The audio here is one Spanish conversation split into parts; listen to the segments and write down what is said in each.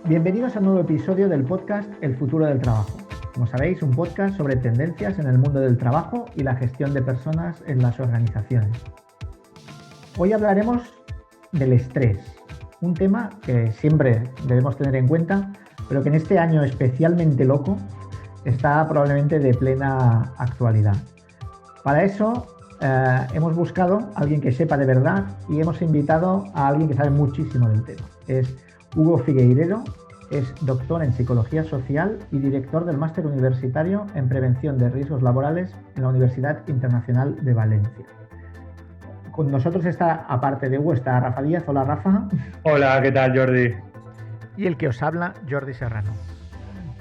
Bienvenidos a un nuevo episodio del podcast El futuro del trabajo. Como sabéis, un podcast sobre tendencias en el mundo del trabajo y la gestión de personas en las organizaciones. Hoy hablaremos del estrés, un tema que siempre debemos tener en cuenta, pero que en este año especialmente loco está probablemente de plena actualidad. Para eso hemos buscado a alguien que sepa de verdad y hemos invitado a alguien que sabe muchísimo del tema. Es Hugo Figueiredo, es doctor en Psicología Social y director del Máster Universitario en Prevención de Riesgos Laborales en la Universidad Internacional de Valencia. Con nosotros está, aparte de Hugo, está Rafa Díaz. Hola, Rafa. Hola, ¿qué tal, Jordi? Y el que os habla, Jordi Serrano.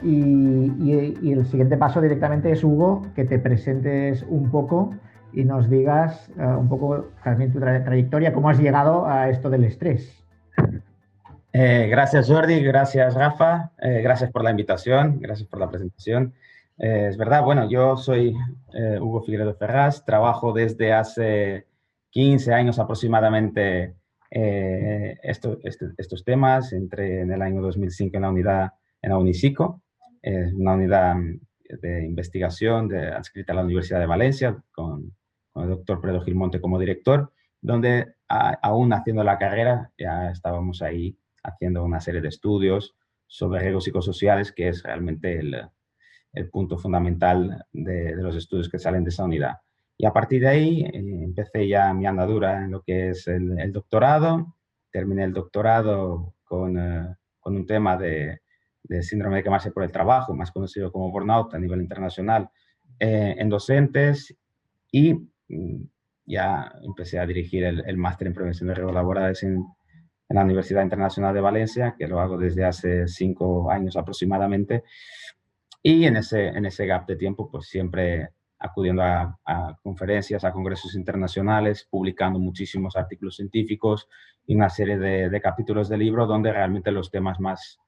Y el siguiente paso directamente es, Hugo, que te presentes un poco y nos digas un poco también tu trayectoria, cómo has llegado a esto del estrés. Gracias, Jordi, gracias, Rafa, gracias por la invitación, gracias por la presentación. Es verdad, bueno, yo soy Hugo Figueiredo Ferraz, trabajo desde hace 15 años aproximadamente estos temas. Entré en el año 2005 en la Unisico, una unidad de investigación adscrita a la Universidad de Valencia, con el doctor Fredo Gilmonte como director, donde aún haciendo la carrera ya estábamos ahí haciendo una serie de estudios sobre riesgos psicosociales, que es realmente el punto fundamental de los estudios que salen de esa unidad. Y a partir de ahí empecé ya mi andadura en lo que es el doctorado. Terminé el doctorado con un tema de síndrome de quemarse por el trabajo, más conocido como burnout a nivel internacional, en docentes, y ya empecé a dirigir el máster en prevención de riesgos laborales en la Universidad Internacional de Valencia, que lo hago desde hace 5 años aproximadamente. Y en ese gap de tiempo, pues siempre acudiendo a conferencias, a congresos internacionales, publicando muchísimos artículos científicos y una serie de capítulos de libro donde realmente los temas más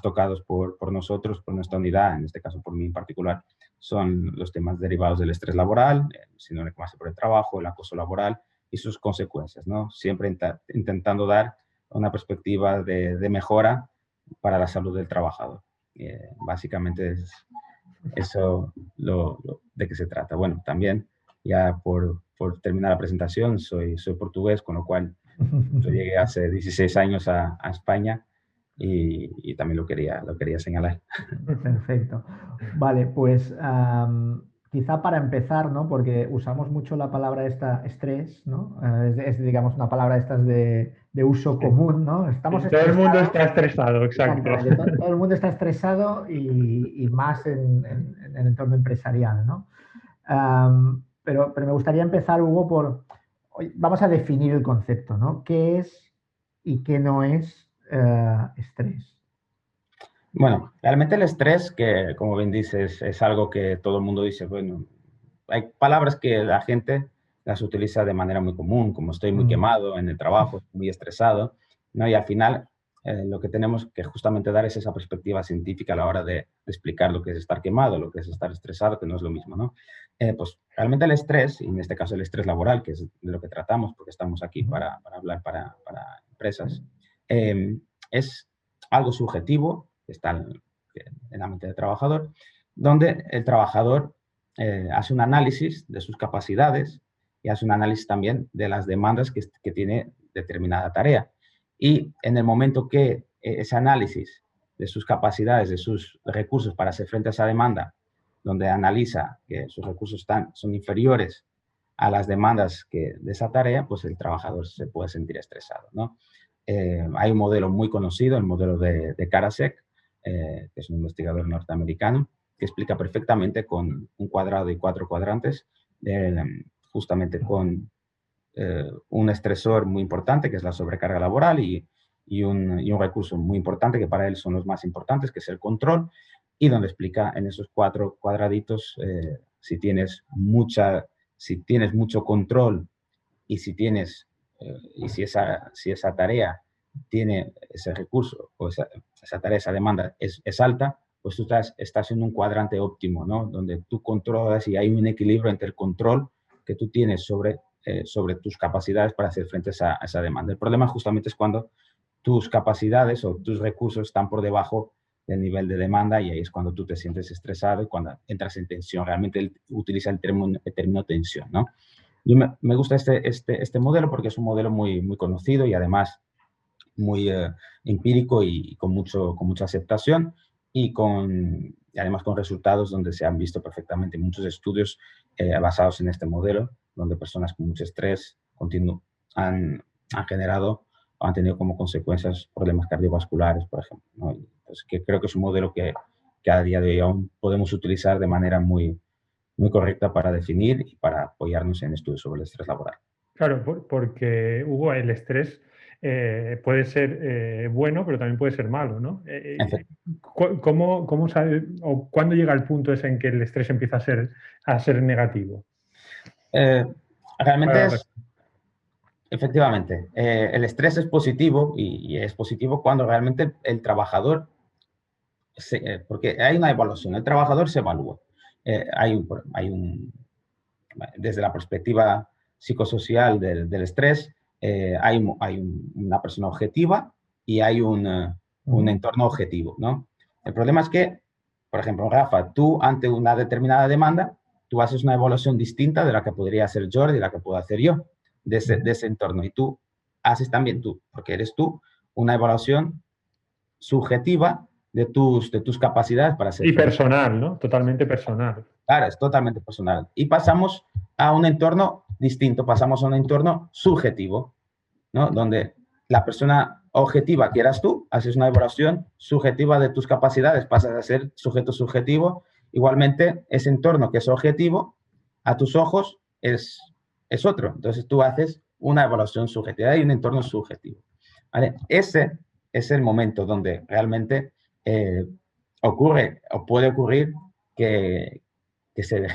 tocados por nosotros, por nuestra unidad, en este caso por mí en particular, son los temas derivados del estrés laboral, el síndrome de quemarse por el trabajo, el acoso laboral y sus consecuencias, ¿no? Siempre intentando dar una perspectiva de mejora para la salud del trabajador. Básicamente es eso de qué se trata. Bueno, también, ya por terminar la presentación, soy portugués, con lo cual yo llegué hace 16 años a España y también lo quería señalar. Perfecto. Vale, pues quizá para empezar, ¿no? Porque usamos mucho la palabra estrés, ¿no? Es, digamos, una palabra estas de uso común, ¿no? Estamos todo el mundo está estresado, exacto. Todo el mundo está estresado y más en el entorno empresarial, ¿no? Pero me gustaría empezar, Hugo, vamos a definir el concepto, ¿no? ¿Qué es y qué no es estrés? Bueno, realmente el estrés, que como bien dices, es algo que todo el mundo dice, bueno, hay palabras que la gente las utiliza de manera muy común, como estoy muy quemado en el trabajo, muy estresado, ¿no? Y al final lo que tenemos que justamente dar es esa perspectiva científica a la hora de explicar lo que es estar quemado, lo que es estar estresado, que no es lo mismo, ¿no? Pues realmente el estrés, y en este caso el estrés laboral, que es de lo que tratamos, porque estamos aquí para hablar para empresas, es algo subjetivo, que está en la mente del trabajador, donde el trabajador hace un análisis de sus capacidades y hace un análisis también de las demandas que tiene determinada tarea. Y en el momento que ese análisis de sus capacidades, de sus recursos para hacer frente a esa demanda, donde analiza que sus recursos son inferiores a las demandas de esa tarea, pues el trabajador se puede sentir estresado, ¿no? Hay un modelo muy conocido, el modelo de Karasek, que es un investigador norteamericano, que explica perfectamente con un cuadrado y 4 cuadrantes, justamente con un estresor muy importante, que es la sobrecarga laboral, y un recurso muy importante, que para él son los más importantes, que es el control, y donde explica en esos 4 cuadraditos si tienes mucho control y si esa tarea tiene ese recurso o esa tarea, esa demanda es alta, pues tú estás en un cuadrante óptimo, ¿no? Donde tú controlas y hay un equilibrio entre el control que tú tienes sobre tus capacidades para hacer frente a esa demanda. El problema justamente es cuando tus capacidades o tus recursos están por debajo del nivel de demanda y ahí es cuando tú te sientes estresado y cuando entras en tensión. Realmente él utiliza el término tensión, ¿no? Me gusta este modelo porque es un modelo muy conocido y además muy empírico y con mucha aceptación y además con resultados donde se han visto perfectamente muchos estudios basados en este modelo, donde personas con mucho estrés continuo han generado o han tenido como consecuencias problemas cardiovasculares, por ejemplo, ¿no? Entonces, que creo que es un modelo que a día de hoy aún podemos utilizar de manera muy correcta para definir y para apoyarnos en estudios sobre el estrés laboral. Claro, porque Hugo, el estrés puede ser bueno, pero también puede ser malo, ¿no? ¿Cómo sabe o cuándo llega el punto ese en que el estrés empieza a ser negativo? Realmente efectivamente, el estrés es positivo y es positivo cuando realmente el trabajador, porque hay una evaluación, el trabajador se evalúa. Desde la perspectiva psicosocial del estrés, una persona objetiva y hay un entorno objetivo, ¿no? El problema es que, por ejemplo, Rafa, tú ante una determinada demanda, tú haces una evaluación distinta de la que podría hacer Jordi, de la que puedo hacer yo, de ese entorno. Y tú haces también porque eres tú, una evaluación subjetiva de tus capacidades para hacer Y frente. personal, ¿no? Totalmente personal. Claro, es totalmente personal. Y pasamos a un entorno distinto, pasamos a un entorno subjetivo, ¿no? Donde la persona objetiva, que eras tú, haces una evaluación subjetiva de tus capacidades, pasas a ser sujeto subjetivo. Igualmente, ese entorno que es objetivo, a tus ojos es otro. Entonces, tú haces una evaluación subjetiva y un entorno subjetivo. ¿Vale? Ese es el momento donde realmente ocurre o puede ocurrir que se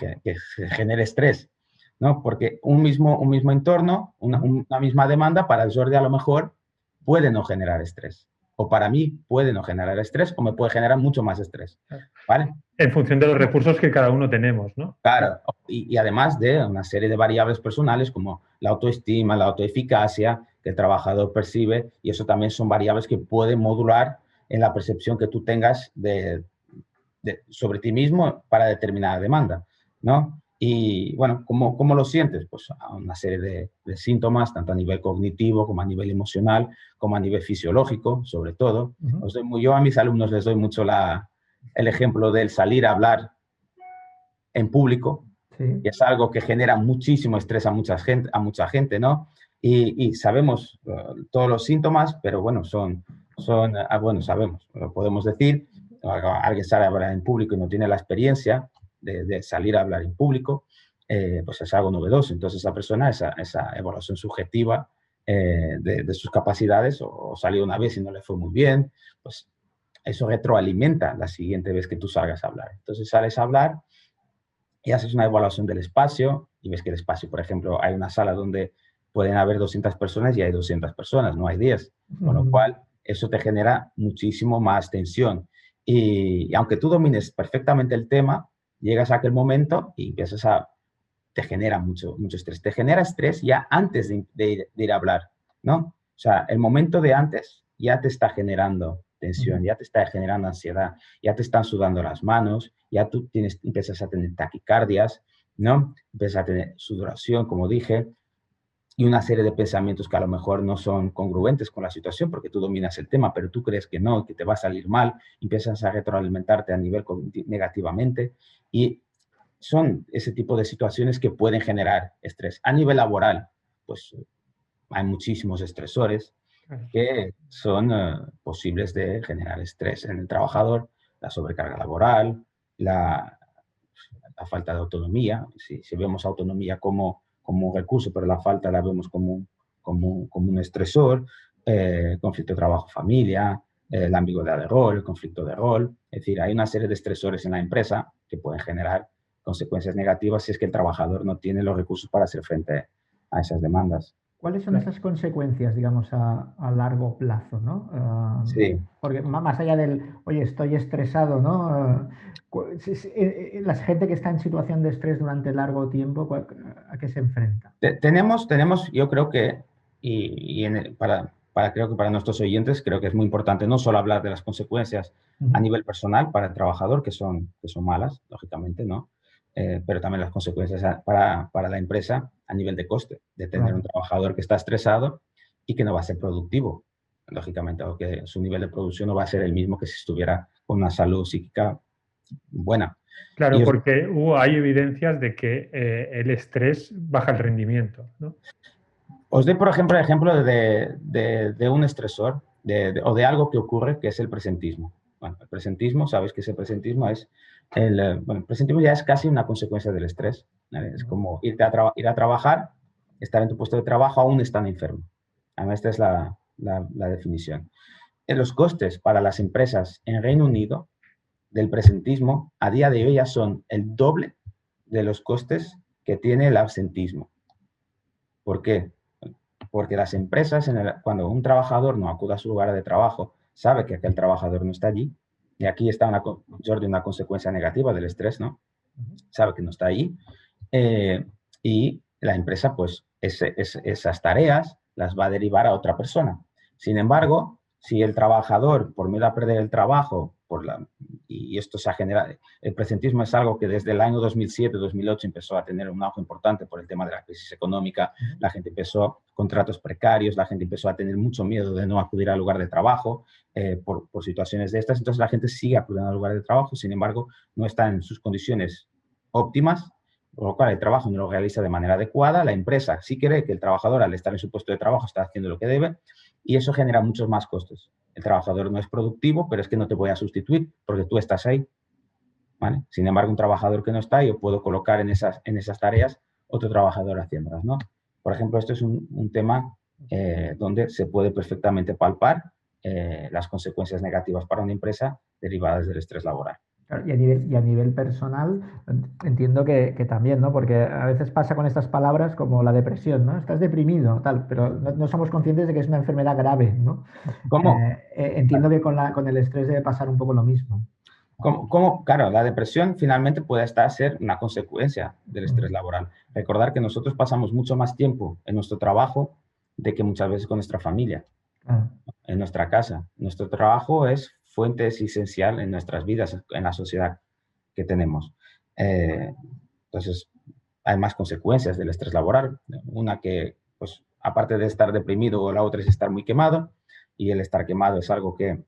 genere estrés, ¿no? Porque un mismo entorno, una misma demanda, para el Jordi a lo mejor puede no generar estrés. O para mí puede no generar estrés o me puede generar mucho más estrés, ¿vale? En función de los recursos que cada uno tenemos, ¿no? Claro, y además de una serie de variables personales como la autoestima, la autoeficacia que el trabajador percibe, y eso también son variables que pueden modular en la percepción que tú tengas sobre ti mismo para determinada demanda, ¿no? Y bueno, ¿cómo lo sientes? Pues a una serie de síntomas, tanto a nivel cognitivo como a nivel emocional, como a nivel fisiológico, sobre todo. Yo a mis alumnos les doy mucho el ejemplo del salir a hablar en público, sí. Y es algo que genera muchísimo estrés a mucha gente, ¿no? Y sabemos todos los síntomas, pero bueno, sabemos, lo podemos decir. Alguien sale a hablar en público y no tiene la experiencia de salir a hablar en público, pues es algo novedoso. Entonces esa persona, esa evaluación subjetiva de sus capacidades, o salió una vez y no le fue muy bien, pues eso retroalimenta la siguiente vez que tú salgas a hablar. Entonces sales a hablar y haces una evaluación del espacio y ves que el espacio, por ejemplo, hay una sala donde pueden haber 200 personas y hay 200 personas, no hay 10, con lo cual eso te genera muchísimo más tensión. Y aunque tú domines perfectamente el tema, llegas a aquel momento y te genera mucho estrés. Te genera estrés ya antes de ir a hablar, ¿no? O sea, el momento de antes ya te está generando tensión, ya te está generando ansiedad, ya te están sudando las manos, ya tú empiezas a tener taquicardias, ¿no? Empiezas a tener sudoración, como dije, y una serie de pensamientos que a lo mejor no son congruentes con la situación porque tú dominas el tema, pero tú crees que no, que te va a salir mal, empiezas a retroalimentarte a nivel negativamente y son ese tipo de situaciones que pueden generar estrés. A nivel laboral, pues hay muchísimos estresores que son posibles de generar estrés en el trabajador, la sobrecarga laboral, la falta de autonomía. Si vemos autonomía como un recurso, pero la falta la vemos como un estresor, conflicto de trabajo-familia, la ambigüedad de rol, el conflicto de rol. Es decir, hay una serie de estresores en la empresa que pueden generar consecuencias negativas si es que el trabajador no tiene los recursos para hacer frente a esas demandas. ¿Cuáles son esas consecuencias, digamos, a largo plazo, ¿no? Sí. Porque más allá del, oye, estoy estresado, ¿no? La gente que está en situación de estrés durante largo tiempo, ¿a qué se enfrenta? Tenemos, yo creo que, creo que para nuestros oyentes, creo que es muy importante no solo hablar de las consecuencias a Ujú. nivel personal para el trabajador, que son malas, lógicamente, ¿no? Pero también las consecuencias para la empresa a nivel de coste, de tener un Claro. trabajador que está estresado y que no va a ser productivo, lógicamente, o que su nivel de producción no va a ser el mismo que si estuviera con una salud psíquica buena. Y Claro, os, porque hay evidencias de que el estrés baja el rendimiento, ¿no? os doy, por ejemplo, el ejemplo de un estresor o de algo que ocurre, que es el presentismo. Bueno, el presentismo, sabéis que ese presentismo es bueno, el presentismo ya es casi una consecuencia del estrés, ¿vale? Es Ujú. como ir a trabajar, estar en tu puesto de trabajo aún estando enfermo. Además, esta es la definición. En los costes para las empresas en Reino Unido del presentismo a día de hoy ya son el doble de los costes que tiene el absentismo. ¿Por qué? Porque las empresas, cuando un trabajador no acude a su lugar de trabajo, sabe que aquel trabajador no está allí, y aquí está Jordi, una consecuencia negativa del estrés, ¿no? Ujú. Sabe que no está allí, eh, y la empresa, pues, esas tareas las va a derivar a otra persona. Sin embargo, si el trabajador, por miedo a perder el trabajo, y esto se ha generado, el presentismo es algo que desde el año 2007-2008 empezó a tener un auge importante por el tema de la crisis económica, Ujú. la gente empezó contratos precarios, la gente empezó a tener mucho miedo de no acudir al lugar de trabajo por situaciones de estas, entonces la gente sigue acudiendo al lugar de trabajo, sin embargo, no está en sus condiciones óptimas, por lo cual el trabajo no lo realiza de manera adecuada, la empresa sí cree que el trabajador al estar en su puesto de trabajo está haciendo lo que debe y eso genera muchos más costes. El trabajador no es productivo, pero es que no te voy a sustituir porque tú estás ahí, ¿vale? Sin embargo, un trabajador que no está, yo puedo colocar en esas tareas otro trabajador haciéndolas, ¿no? Por ejemplo, esto es un tema donde se puede perfectamente palpar las consecuencias negativas para una empresa derivadas del estrés laboral. Claro, y a nivel personal, entiendo que también, ¿no? Porque a veces pasa con estas palabras como la depresión, ¿no? Estás deprimido, tal, pero no somos conscientes de que es una enfermedad grave, ¿no? ¿Cómo? Entiendo que con el estrés debe pasar un poco lo mismo. Claro, la depresión finalmente puede ser una consecuencia del Mm. estrés laboral. Recordar que nosotros pasamos mucho más tiempo en nuestro trabajo de que muchas veces con nuestra familia, Claro. en nuestra casa. Nuestro trabajo es fuente esencial en nuestras vidas, en la sociedad que tenemos. Eh, entonces, hay más consecuencias del estrés laboral. Una que, pues, aparte de estar deprimido, la otra es estar muy quemado. Y el estar quemado es algo que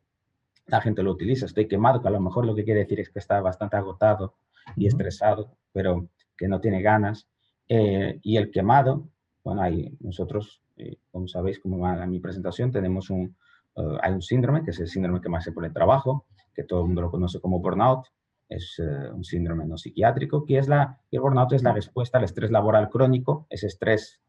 la gente lo utiliza. Estoy quemado, que a lo mejor lo que quiere decir es que está bastante agotado y Ujú. estresado, pero que no tiene ganas. Y el quemado, bueno, nosotros, como sabéis, como va en mi presentación, hay un síndrome, que es el síndrome que más se pone el trabajo, que todo el mundo lo conoce como burnout. Es un síndrome no psiquiátrico, y el burnout es la respuesta al estrés laboral crónico, ese estrés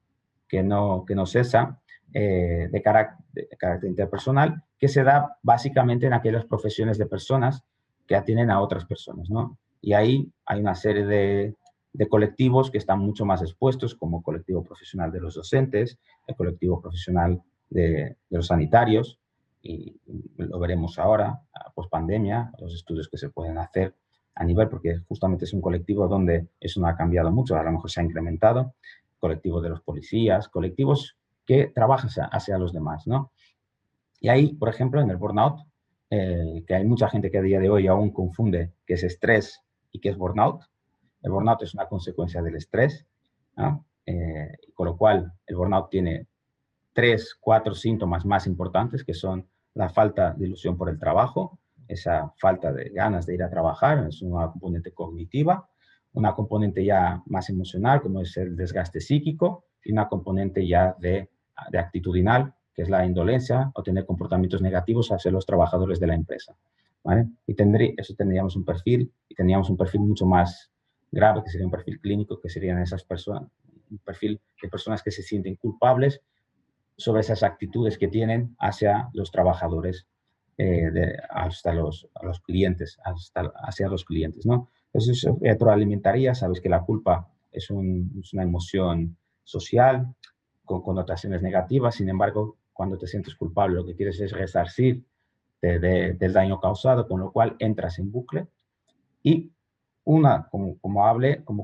que no cesa, de carácter interpersonal, que se da básicamente en aquellas profesiones de personas que atienden a otras personas, ¿no? Y ahí hay una serie de colectivos que están mucho más expuestos, como el colectivo profesional de los docentes, el colectivo profesional de los sanitarios, y lo veremos ahora, post pandemia, los estudios que se pueden hacer a nivel, porque justamente es un colectivo donde eso no ha cambiado mucho, a lo mejor se ha incrementado, colectivos de los policías, colectivos que trabajan hacia los demás, ¿no? Y ahí, por ejemplo, en el burnout, que hay mucha gente que a día de hoy aún confunde qué es estrés y qué es burnout. El burnout es una consecuencia del estrés, ¿no? Con lo cual el burnout tiene 3, 4 síntomas más importantes, que son la falta de ilusión por el trabajo, esa falta de ganas de ir a trabajar, es una componente cognitiva, una componente ya más emocional, como es el desgaste psíquico, y una componente ya de actitudinal, que es la indolencia o tener comportamientos negativos hacia los trabajadores de la empresa, ¿vale? Eso tendríamos un perfil mucho más grave, que sería un perfil clínico, que serían esas personas, un perfil de personas que se sienten culpables sobre esas actitudes que tienen hacia los trabajadores, hasta a los clientes, hacia los clientes, ¿no? Entonces, retroalimentaría, sabes que la culpa es una emoción social con connotaciones negativas, sin embargo, cuando te sientes culpable, lo que quieres es resarcir del daño causado, con lo cual entras en bucle y como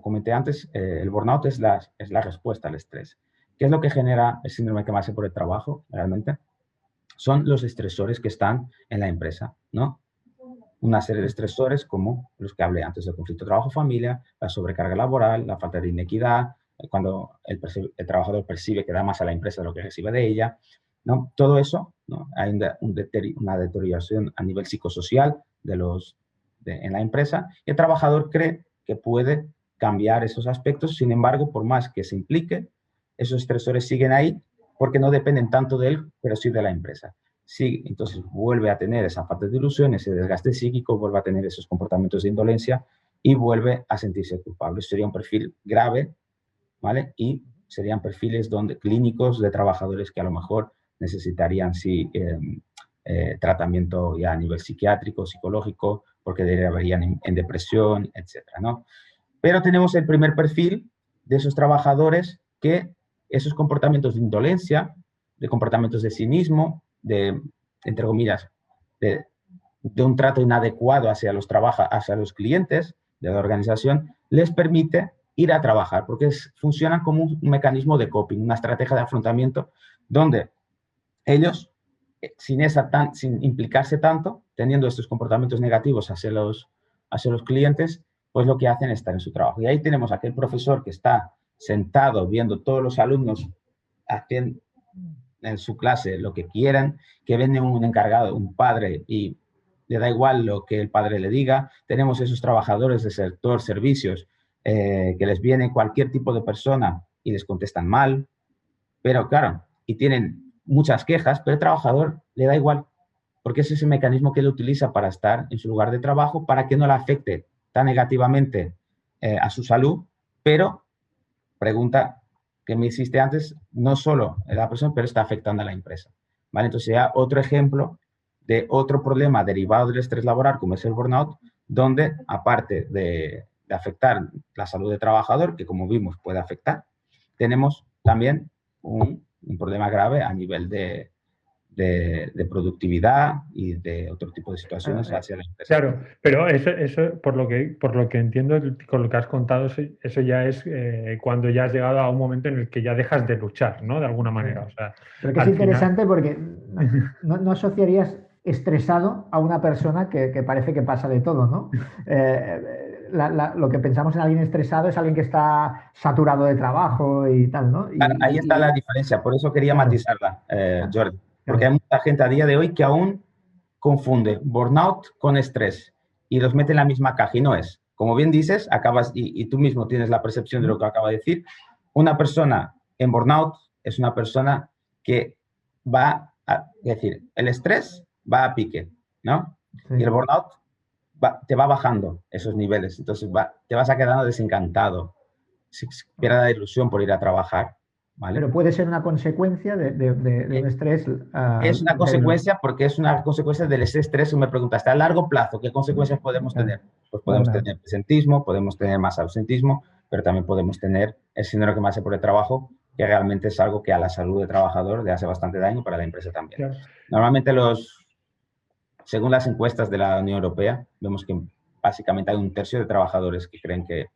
comenté antes, el burnout es la respuesta al estrés. ¿Qué es lo que genera el síndrome que más por el trabajo realmente? son los estresores que están en la empresa, ¿no? Una serie de estresores como los que hablé antes del conflicto trabajo-familia, la sobrecarga laboral, la falta de inequidad, cuando el trabajador percibe que da más a la empresa de lo que recibe de ella, ¿no? Todo eso, ¿no? Hay una deterioración a nivel psicosocial en la empresa y el trabajador cree que puede cambiar esos aspectos. Sin embargo, por más que se implique, esos estresores siguen ahí porque no dependen tanto de él, pero sí de la empresa. Sí, entonces vuelve a tener esa falta de ilusión, ese desgaste psíquico, vuelve a tener esos comportamientos de indolencia y vuelve a sentirse culpable. Sería un perfil grave, ¿vale? Y serían perfiles clínicos de trabajadores que a lo mejor necesitarían sí, tratamiento ya a nivel psiquiátrico, psicológico, porque derivarían en depresión, etcétera, ¿no? Pero tenemos el primer perfil de esos trabajadores que esos comportamientos de indolencia, de comportamientos de cinismo, entre comillas, de un trato inadecuado hacia los clientes de la organización, les permite ir a trabajar, porque funcionan como un mecanismo de coping, una estrategia de afrontamiento, donde ellos, sin implicarse tanto, teniendo estos comportamientos negativos hacia los clientes, pues lo que hacen es estar en su trabajo. Y ahí tenemos a aquel profesor que está sentado viendo todos los alumnos haciendo en su clase lo que quieran, que viene un encargado, un padre, y le da igual lo que el padre le diga. Tenemos esos trabajadores del sector servicios que les viene cualquier tipo de persona y les contestan mal, pero claro, y tienen muchas quejas, pero el trabajador le da igual, porque ese es el mecanismo que él utiliza para estar en su lugar de trabajo, para que no le afecte tan negativamente a su salud, pero pregunta que me hiciste antes, no solo la persona, pero está afectando a la empresa. ¿Vale? Entonces, ya otro ejemplo de otro problema derivado del estrés laboral, como es el burnout, donde, aparte de afectar la salud del trabajador, que como vimos puede afectar, tenemos también un problema grave a nivel de productividad y de otro tipo de situaciones hacia la empresa. Claro, pero eso por lo que entiendo, con lo que has contado, eso ya es cuando ya has llegado a un momento en el que ya dejas de luchar, ¿no? De alguna manera. O sea, pero que es interesante porque no asociarías estresado a una persona que parece que pasa de todo, ¿no? Lo que pensamos en alguien estresado es alguien que está saturado de trabajo y tal, ¿no? Ahí está la diferencia, por eso quería matizarla, Jordi, porque hay mucha gente a día de hoy que aún confunde burnout con estrés y los mete en la misma caja y no es. Como bien dices, y tú mismo tienes la percepción de lo que acaba de decir, una persona en burnout es una persona que es decir, el estrés va a pique, ¿no? Sí. Y el burnout te va bajando esos niveles, entonces te vas a quedando desencantado, pierde la ilusión por ir a trabajar. ¿Vale? Pero puede ser una consecuencia de un estrés. Es una consecuencia porque es una consecuencia del estrés. Me preguntaste a largo plazo, ¿qué consecuencias podemos tener? Pues podemos tener presentismo, podemos tener más ausentismo, pero también podemos tener el síndrome que me hace por el trabajo, que realmente es algo que a la salud del trabajador le hace bastante daño, para la empresa también. Claro. Normalmente, según las encuestas de la Unión Europea, vemos que básicamente hay un tercio de trabajadores que creen que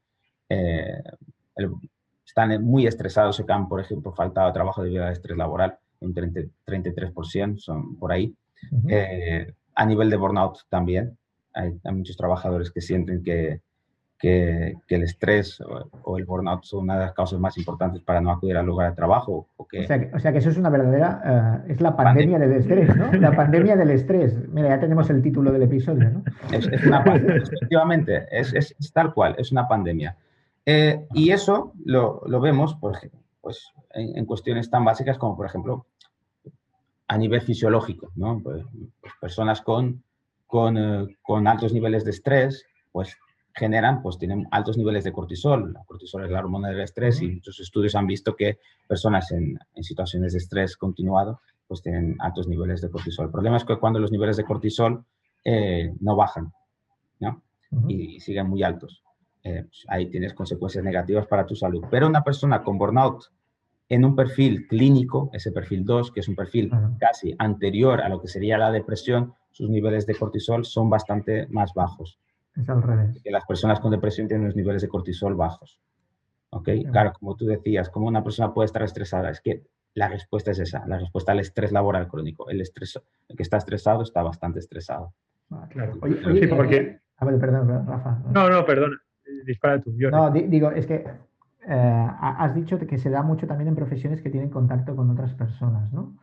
están muy estresados, se quedan, por ejemplo, falta de trabajo debido al estrés laboral, un 33% son por ahí. A nivel de burnout también, hay muchos trabajadores que sienten que el estrés o el burnout son una de las causas más importantes para no acudir al lugar de trabajo. O sea que eso es una verdadera, es la pandemia del estrés, ¿no? La pandemia del estrés. Mira, ya tenemos el título del episodio, ¿no? Es una pandemia, efectivamente, es tal cual, es una pandemia. Y eso lo vemos, por ejemplo, pues, en cuestiones tan básicas como, por ejemplo, a nivel fisiológico, ¿no? Pues personas con altos niveles de estrés, pues tienen altos niveles de cortisol. El cortisol es la hormona del estrés y muchos estudios han visto que personas en situaciones de estrés continuado, pues tienen altos niveles de cortisol. El problema es que cuando los niveles de cortisol no bajan, ¿no? Y siguen muy altos. Pues ahí tienes consecuencias negativas para tu salud. Pero una persona con burnout en un perfil clínico, ese perfil 2, que es un perfil casi anterior a lo que sería la depresión, sus niveles de cortisol son bastante más bajos. Es al revés. Que las personas con depresión tienen los niveles de cortisol bajos. ¿Ok? Claro, como tú decías, ¿cómo una persona puede estar estresada? Es que la respuesta es esa, la respuesta al estrés laboral crónico. El que está estresado está bastante estresado. Claro. Oye, Sí, porque... perdón, Rafa. No, no, perdona. Dispara tú, Jordi. No, digo, es que has dicho que se da mucho también en profesiones que tienen contacto con otras personas, ¿no?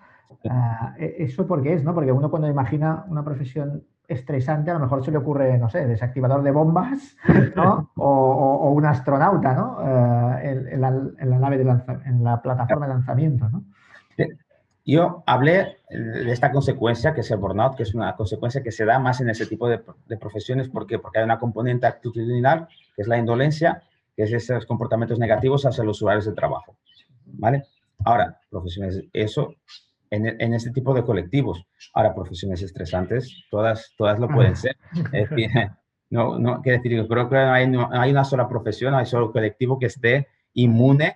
¿Eso por qué es, no? Porque uno cuando imagina una profesión estresante, a lo mejor se le ocurre, no sé, desactivador de bombas, ¿no? O un astronauta, ¿no? En la nave en la plataforma de lanzamiento, ¿no? Yo hablé de esta consecuencia, que es el burnout, que es una consecuencia que se da más en ese tipo de profesiones. ¿Por qué? Porque hay una componente actitudinal, que es la indolencia, que es esos comportamientos negativos hacia los usuarios de trabajo, ¿vale? Ahora, profesiones, eso en este tipo de colectivos. Ahora, profesiones estresantes, todas lo pueden ser. Es decir, no quiere decir, yo creo que no hay una sola profesión, no hay solo colectivo que esté inmune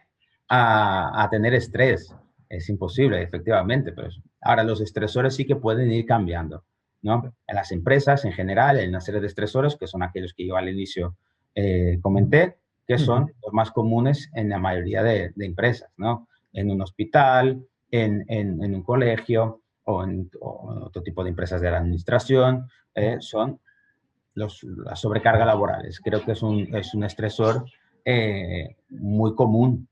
a tener estrés. Es imposible, efectivamente, pero ahora los estresores sí que pueden ir cambiando, ¿no? En las empresas, en general, hay una serie de estresores que son aquellos que yo al inicio comenté, que son los más comunes en la mayoría de empresas, ¿no? En un hospital, en un colegio o en otro tipo de empresas de la administración, son la sobrecarga laborales. Creo que es un estresor muy común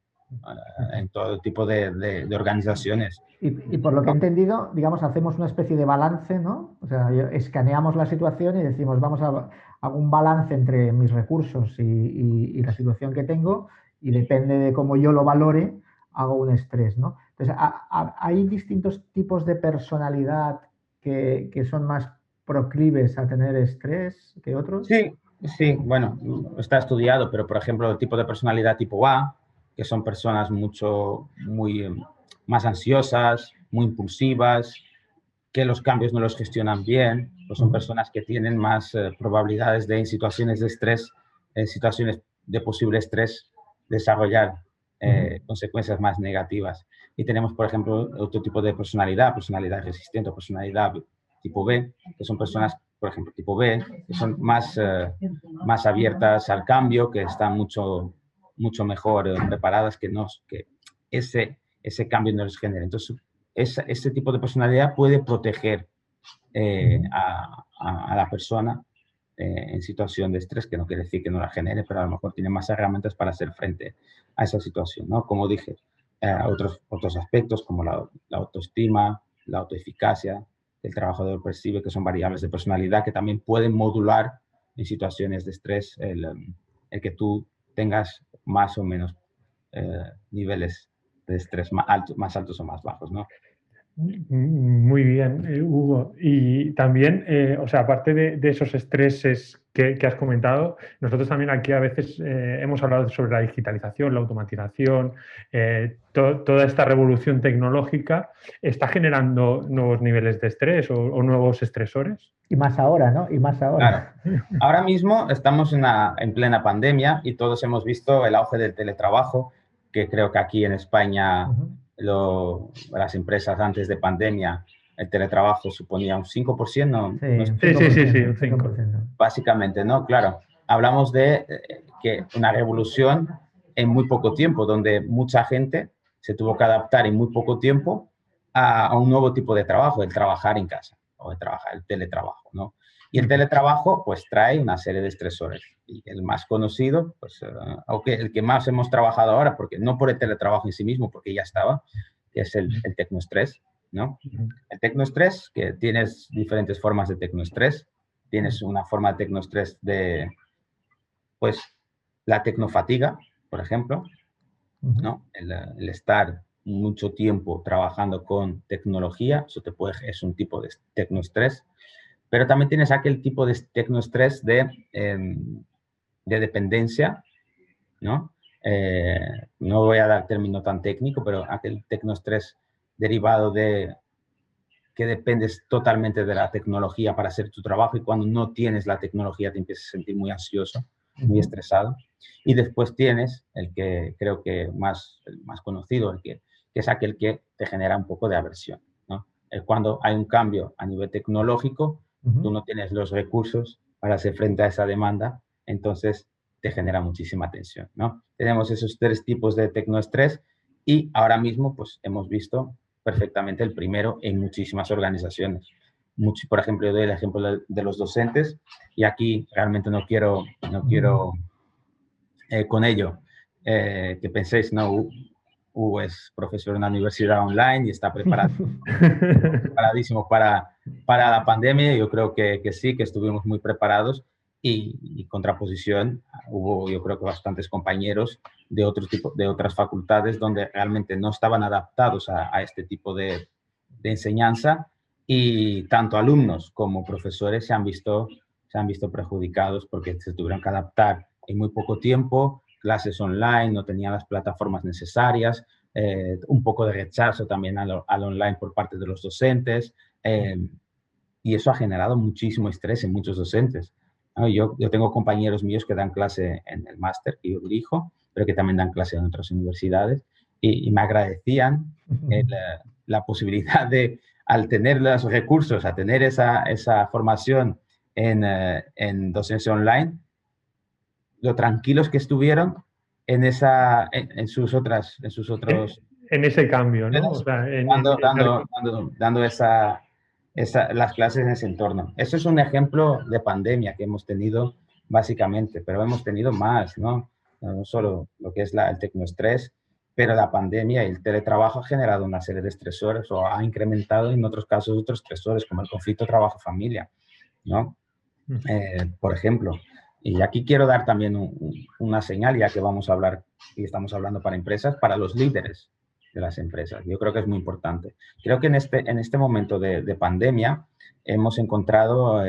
en todo tipo de organizaciones. Y por lo que he entendido, digamos, hacemos una especie de balance, ¿no? O sea, escaneamos la situación y decimos, hago un balance entre mis recursos y la situación que tengo, y depende de cómo yo lo valore, hago un estrés, ¿no? Entonces, ¿hay distintos tipos de personalidad que son más proclives a tener estrés que otros? Sí, bueno, está estudiado, pero por ejemplo, el tipo de personalidad tipo A, que son personas muy más ansiosas, muy impulsivas, que los cambios no los gestionan bien, pues son personas que tienen más probabilidades de en situaciones de estrés, en situaciones de posible estrés, desarrollar consecuencias más negativas. Y tenemos, por ejemplo, otro tipo de personalidad resistente o personalidad tipo B, que son personas, por ejemplo, tipo B, que son más abiertas al cambio, que están mucho mejor preparadas, que ese cambio no les genera. Entonces, ese tipo de personalidad puede proteger a la persona en situación de estrés, que no quiere decir que no la genere, pero a lo mejor tiene más herramientas para hacer frente a esa situación, ¿no? Como dije, otros aspectos como la autoestima, la autoeficacia, el trabajador percibe, que son variables de personalidad que también pueden modular en situaciones de estrés el que tú tengas más o menos niveles de estrés más altos o más bajos, ¿no? Muy bien, Hugo. Y también, o sea, aparte de esos estreses que has comentado, nosotros también aquí a veces hemos hablado sobre la digitalización, la automatización, toda esta revolución tecnológica está generando nuevos niveles de estrés o nuevos estresores. Y más ahora, ¿no? Y más ahora. Claro. Ahora mismo estamos en plena pandemia y todos hemos visto el auge del teletrabajo, que creo que aquí en España las empresas antes de pandemia, el teletrabajo suponía un 5%, ¿no? Sí, un 5%. Básicamente, ¿no? Claro, hablamos de que una revolución en muy poco tiempo, donde mucha gente se tuvo que adaptar en muy poco tiempo a un nuevo tipo de trabajo, el trabajar en casa o el teletrabajo, ¿no? Y el teletrabajo, pues, trae una serie de estresores. Y el más conocido, pues, aunque el que más hemos trabajado ahora, porque no por el teletrabajo en sí mismo, porque ya estaba, que es el tecnoestrés, ¿no? El tecnoestrés, que tienes diferentes formas de tecnoestrés. Tienes una forma de tecnoestrés de, pues, la tecnofatiga, por ejemplo, ¿no? El estar mucho tiempo trabajando con tecnología, eso es un tipo de tecnoestrés. Pero también tienes aquel tipo de tecnoestrés de dependencia, ¿no? No voy a dar término tan técnico, pero aquel tecnoestrés derivado de que dependes totalmente de la tecnología para hacer tu trabajo y cuando no tienes la tecnología te empiezas a sentir muy ansioso, muy estresado. Y después tienes el que creo que el más conocido, que es aquel que te genera un poco de aversión, ¿no? Es cuando hay un cambio a nivel tecnológico, tú no tienes los recursos para hacer frente a esa demanda, entonces te genera muchísima tensión, ¿no? Tenemos esos tres tipos de tecnoestrés Y ahora mismo, pues hemos visto perfectamente el primero en muchísimas organizaciones. Por ejemplo, yo doy el ejemplo de los docentes y aquí realmente no quiero con ello que penséis, no, Hugo es profesor en una universidad online y está preparadísimo para la pandemia. Yo creo que sí, que estuvimos muy preparados y contraposición, hubo yo creo que bastantes compañeros de otros tipos, de otras facultades donde realmente no estaban adaptados a este tipo de enseñanza y tanto alumnos como profesores se han visto perjudicados porque se tuvieron que adaptar en muy poco tiempo, clases online, no tenían las plataformas necesarias, un poco de rechazo también al online por parte de los docentes, y eso ha generado muchísimo estrés en muchos docentes. ¿No? Yo tengo compañeros míos que dan clase en el máster que yo dirijo, pero que también dan clase en otras universidades, y me agradecían la posibilidad de, al tener los recursos, a tener esa formación en docencia online, lo tranquilos que estuvieron en sus otros en ese cambio, ¿no? O sea, dando las clases en ese entorno. Eso es un ejemplo de pandemia que hemos tenido básicamente, pero hemos tenido más, ¿no? No solo lo que es el tecnoestrés, pero la pandemia y el teletrabajo ha generado una serie de estresores o ha incrementado en otros casos otros estresores como el conflicto trabajo-familia, ¿no? Por ejemplo. Y aquí quiero dar también una señal, ya que vamos a hablar y estamos hablando para empresas, para los líderes de las empresas. Yo creo que es muy importante. Creo que en este momento de pandemia hemos encontrado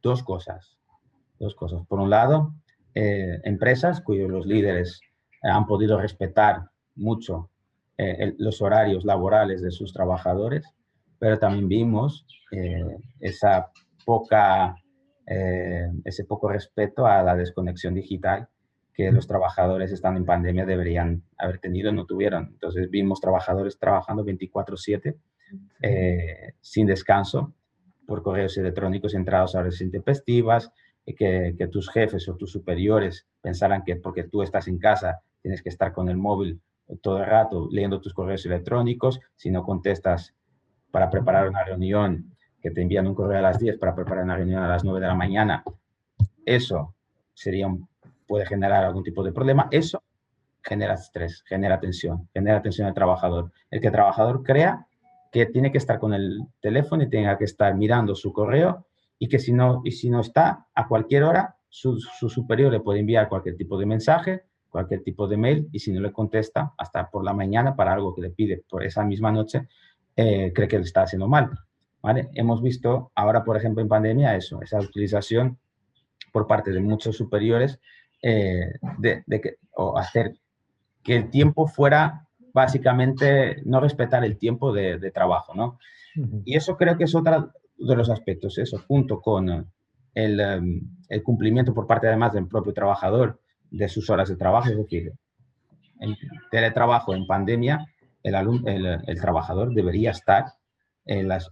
dos cosas. Por un lado, empresas cuyos los líderes han podido respetar mucho los horarios laborales de sus trabajadores, pero también vimos ese poco respeto a la desconexión digital que los trabajadores estando en pandemia deberían haber tenido, no tuvieron. Entonces vimos trabajadores trabajando 24/7 sin descanso por correos electrónicos entrados a horas intempestivas, que tus jefes o tus superiores pensaran que porque tú estás en casa tienes que estar con el móvil todo el rato leyendo tus correos electrónicos, si no contestas para preparar una reunión, que te envían un correo a las 10 para preparar una reunión a las 9 de la mañana, eso puede generar algún tipo de problema. Eso genera estrés, genera tensión al trabajador. El que el trabajador crea que tiene que estar con el teléfono y tenga que estar mirando su correo y que si no está a cualquier hora, su superior le puede enviar cualquier tipo de mensaje, cualquier tipo de mail, y si no le contesta hasta por la mañana para algo que le pide por esa misma noche, cree que le está haciendo mal. ¿Vale? Hemos visto ahora, por ejemplo, en pandemia esa utilización por parte de muchos superiores o hacer que el tiempo fuera básicamente no respetar el tiempo de trabajo, ¿no? Y eso creo que es otro de los aspectos, eso, junto con el cumplimiento por parte además del propio trabajador de sus horas de trabajo, es decir, en teletrabajo en pandemia, el trabajador debería estar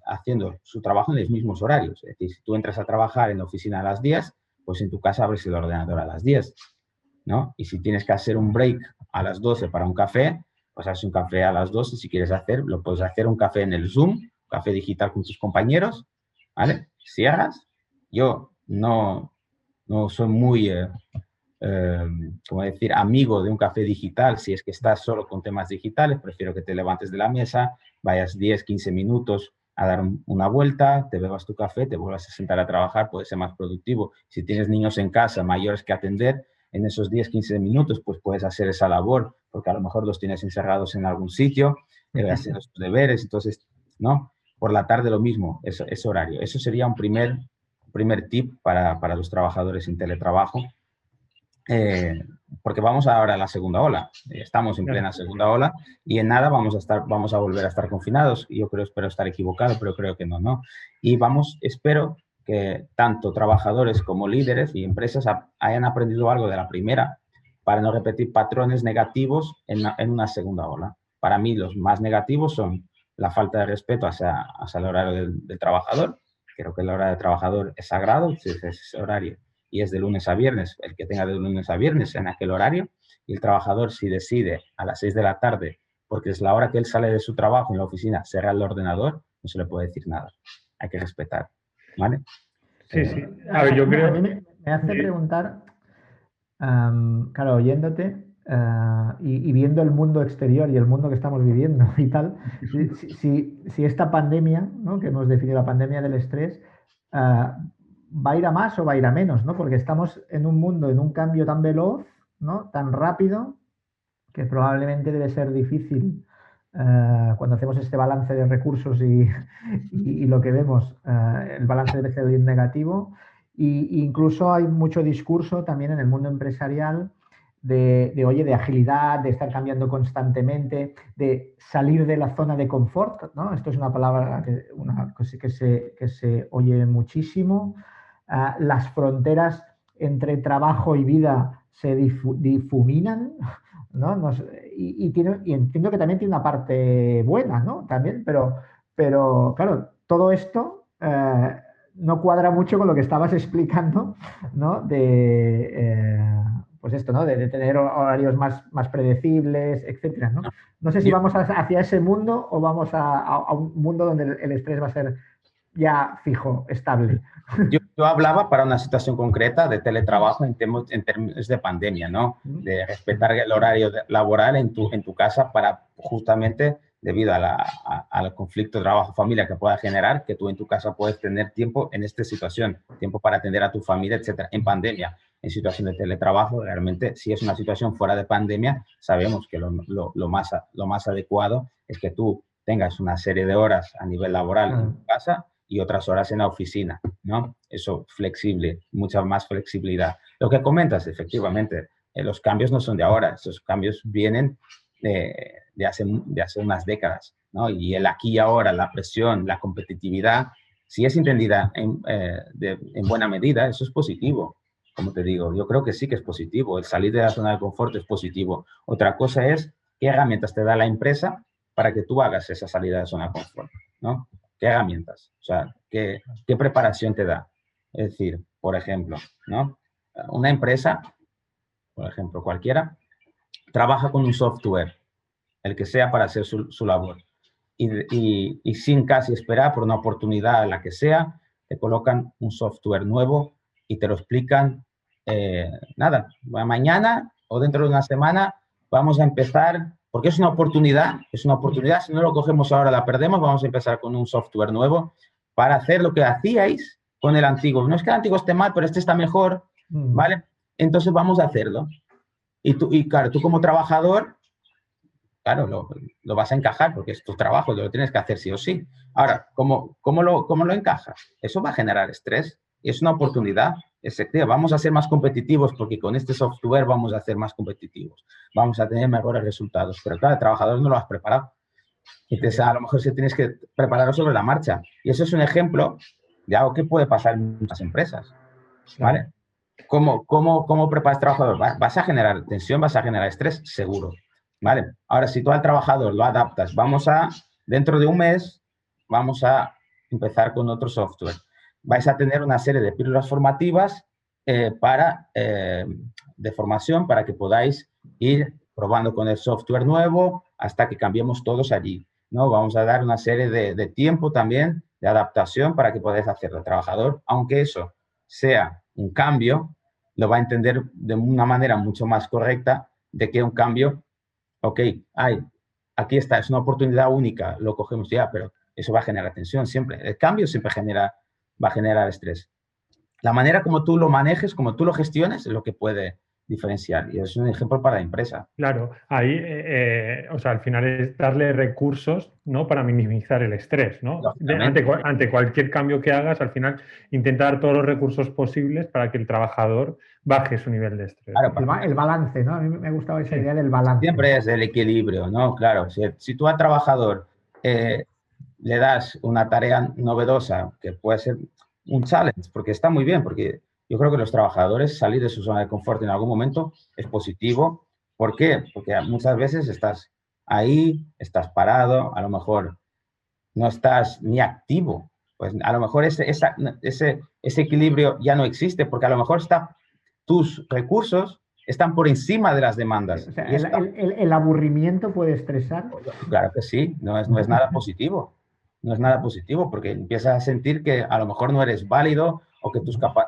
haciendo su trabajo en los mismos horarios. Es decir, si tú entras a trabajar en la oficina a las 10, pues en tu casa abres el ordenador a las 10, ¿no? Y si tienes que hacer un break a las 12 para un café, pues haces un café a las 12. Si quieres lo puedes hacer un café en el Zoom, un café digital con tus compañeros, ¿vale? Si hagas, yo no soy muy como decir, amigo de un café digital. Si es que estás solo con temas digitales, prefiero que te levantes de la mesa, vayas 10, 15 minutos a dar una vuelta, te bebas tu café, te vuelvas a sentar a trabajar, puedes ser más productivo. Si tienes niños en casa mayores que atender, en esos 10, 15 minutos, pues puedes hacer esa labor, porque a lo mejor los tienes encerrados en algún sitio, haciendo sus deberes, entonces, ¿no? Por la tarde lo mismo, ese horario. Eso sería un primer tip para los trabajadores en teletrabajo. Porque vamos ahora a la segunda ola. Estamos en plena segunda ola y en nada vamos a volver a estar confinados. Yo espero estar equivocado, pero creo que no. Y espero que tanto trabajadores como líderes y empresas hayan aprendido algo de la primera para no repetir patrones negativos en una segunda ola. Para mí los más negativos son la falta de respeto hacia el horario del trabajador. Creo que el horario del trabajador es sagrado, es ese horario y es de lunes a viernes, el que tenga de lunes a viernes en aquel horario, y el trabajador si decide a las 6 de la tarde, porque es la hora que él sale de su trabajo en la oficina, cerrar el ordenador, no se le puede decir nada. Hay que respetar, ¿vale? Sí, sí. A ver, yo creo... A mí me hace preguntar, claro, oyéndote y viendo el mundo exterior y el mundo que estamos viviendo y tal, si esta pandemia, ¿no?, que hemos definido la pandemia del estrés, va a ir a más o va a ir a menos, ¿no? Porque estamos en un mundo, en un cambio tan veloz, ¿no?, tan rápido, que probablemente debe ser difícil cuando hacemos este balance de recursos y lo que vemos, el balance debe ser negativo. Y incluso hay mucho discurso también en el mundo empresarial oye, de agilidad, de estar cambiando constantemente, de salir de la zona de confort, ¿no? Esto es una palabra que se oye muchísimo. Las fronteras entre trabajo y vida se difuminan, ¿no? Y entiendo que también tiene una parte buena, ¿no? También, pero claro, todo esto no cuadra mucho con lo que estabas explicando, ¿no? Pues esto, ¿no? De tener horarios más predecibles, etcétera, ¿no? No sé si vamos hacia ese mundo o vamos a un mundo donde el estrés va a ser ya fijo, estable. Yo hablaba para una situación concreta de teletrabajo en términos de pandemia, ¿no? De respetar el horario laboral en tu casa para justamente, debido al conflicto trabajo-familia que pueda generar, que tú en tu casa puedes tener tiempo en esta situación, tiempo para atender a tu familia, etcétera. En pandemia, en situación de teletrabajo, realmente, si es una situación fuera de pandemia, sabemos que lo más adecuado es que tú tengas una serie de horas a nivel laboral en tu casa y otras horas en la oficina, ¿no? Eso flexible, mucha más flexibilidad. Lo que comentas, efectivamente, los cambios no son de ahora, esos cambios vienen de hace unas décadas, ¿no? Y el aquí y ahora, la presión, la competitividad, si es entendida en buena medida, eso es positivo. Como te digo, yo creo que sí que es positivo. El salir de la zona de confort es positivo. Otra cosa es qué herramientas te da la empresa para que tú hagas esa salida de la zona de confort, ¿no? ¿Qué herramientas? O sea, ¿qué preparación te da? Es decir, por ejemplo, ¿no? Una empresa, por ejemplo, cualquiera, trabaja con un software, el que sea, para hacer su labor. Y sin casi esperar por una oportunidad, la que sea, te colocan un software nuevo y te lo explican, nada, mañana o dentro de una semana vamos a empezar, porque es una oportunidad, si no lo cogemos ahora la perdemos, vamos a empezar con un software nuevo para hacer lo que hacíais con el antiguo. No es que el antiguo esté mal, pero este está mejor, ¿vale? Entonces vamos a hacerlo. Y claro, tú como trabajador, claro, lo vas a encajar porque es tu trabajo, lo tienes que hacer sí o sí. Ahora, ¿cómo lo encajas? Eso va a generar estrés y es una oportunidad. Vamos a ser más competitivos porque con este software vamos a ser más competitivos. Vamos a tener mejores resultados. Pero claro, el trabajador no lo has preparado. Entonces, a lo mejor sí tienes que prepararlo sobre la marcha. Y eso es un ejemplo de algo que puede pasar en muchas empresas, ¿vale? ¿Cómo preparas al trabajador? Vas a generar tensión, vas a generar estrés, seguro. ¿Vale? Ahora, si tú al trabajador lo adaptas, dentro de un mes, vamos a empezar con otro software. Vais a tener una serie de píldoras formativas de formación para que podáis ir probando con el software nuevo hasta que cambiemos todos allí, ¿no? Vamos a dar una serie de tiempo también de adaptación para que podáis hacerlo. El trabajador, aunque eso sea un cambio, lo va a entender de una manera mucho más correcta de que un cambio, ok, aquí está, es una oportunidad única, lo cogemos ya, pero eso va a generar tensión siempre. El cambio siempre va a generar estrés. La manera como tú lo manejes, como tú lo gestiones, es lo que puede diferenciar. Y es un ejemplo para la empresa. Claro, ahí, o sea, al final es darle recursos, ¿no?, para minimizar el estrés, ¿no? Ante cualquier cambio que hagas, al final intentar todos los recursos posibles para que el trabajador baje su nivel de estrés. Claro, el balance, ¿no? A mí me gustaba esa idea del balance. Siempre es el equilibrio, ¿no? Claro, si tú al trabajador le das una tarea novedosa, que puede ser un challenge, porque está muy bien, porque yo creo que los trabajadores salir de su zona de confort en algún momento es positivo. ¿Por qué? Porque muchas veces estás ahí, estás parado, a lo mejor no estás ni activo. Pues a lo mejor ese equilibrio ya no existe, porque a lo mejor tus recursos están por encima de las demandas. O sea, Y esto, el aburrimiento puede estresar. claro que sí, no es nada positivo. No es nada positivo porque empiezas a sentir que a lo mejor no eres válido o que,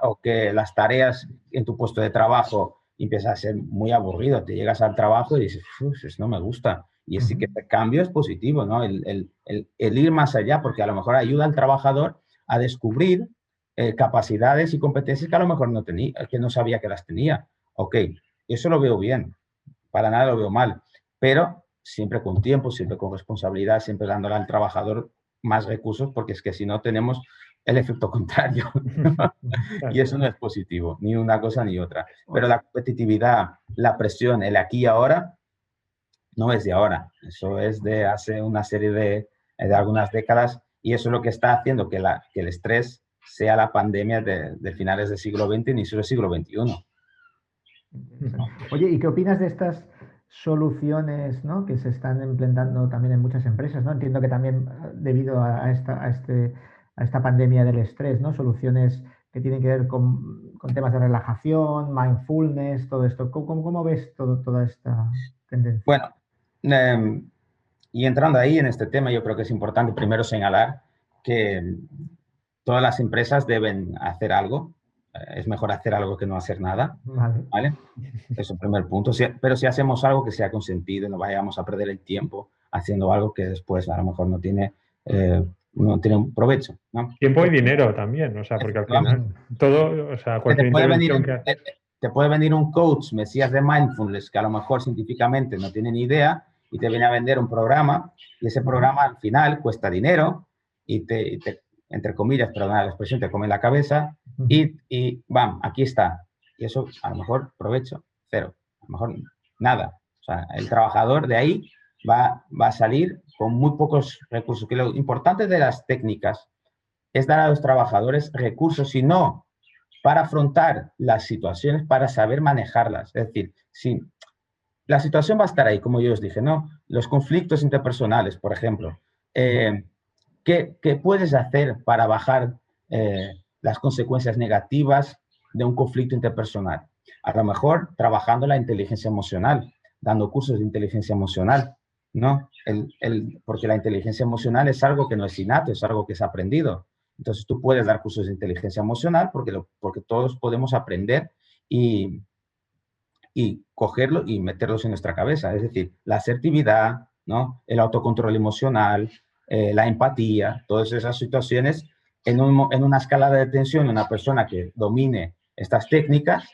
o que las tareas en tu puesto de trabajo empiezan a ser muy aburrido. Te llegas al trabajo y dices, eso no me gusta. Y así que el cambio es positivo, ¿no? El ir más allá, porque a lo mejor ayuda al trabajador a descubrir capacidades y competencias que a lo mejor no tenía, que no sabía que las tenía. Ok, eso lo veo bien, para nada lo veo mal, pero siempre con tiempo, siempre con responsabilidad, siempre dándole al trabajador más recursos, porque es que si no tenemos el efecto contrario. Y eso no es positivo, ni una cosa ni otra. Pero la competitividad, la presión, el aquí y ahora, no es de ahora. Eso es de hace una serie de algunas décadas, y eso es lo que está haciendo que el estrés sea la pandemia de finales del siglo XX, inicio del siglo XXI. Oye, ¿y qué opinas de estas soluciones, ¿no?, que se están implementando también en muchas empresas, ¿no? Entiendo que también debido a esta pandemia del estrés, ¿no? Soluciones que tienen que ver con temas de relajación, mindfulness, todo esto. ¿Cómo ves toda esta tendencia? Bueno, y entrando ahí en este tema, yo creo que es importante primero señalar que todas las empresas deben hacer algo. Es mejor hacer algo que no hacer nada, Vale. ¿vale? Eso es el primer punto. Pero si hacemos algo que sea con sentido, no vayamos a perder el tiempo haciendo algo que después a lo mejor no tiene un provecho, ¿no? Tiempo y dinero también, o sea, porque al final todo, o sea, cualquier intervención que haces. Te puede venir un coach, mesías de mindfulness, que a lo mejor científicamente no tiene ni idea y te viene a vender un programa, y ese programa al final cuesta dinero y entre comillas, perdona la expresión, te come la cabeza y bam, aquí está. Y eso a lo mejor provecho cero, a lo mejor nada. O sea, el trabajador de ahí va a salir con muy pocos recursos. Que lo importante de las técnicas es dar a los trabajadores recursos, y no para afrontar las situaciones, para saber manejarlas. Es decir, si la situación va a estar ahí, como yo os dije, ¿no? Los conflictos interpersonales, por ejemplo. ¿Qué puedes hacer para bajar las consecuencias negativas de un conflicto interpersonal? A lo mejor trabajando la inteligencia emocional, dando cursos de inteligencia emocional, ¿no? Porque la inteligencia emocional es algo que no es innato, es algo que es aprendido. Entonces tú puedes dar cursos de inteligencia emocional porque todos podemos aprender y cogerlo y meterlos en nuestra cabeza. Es decir, la asertividad, ¿no? El autocontrol emocional, la empatía, todas esas situaciones en una escala de tensión, una persona que domine estas técnicas,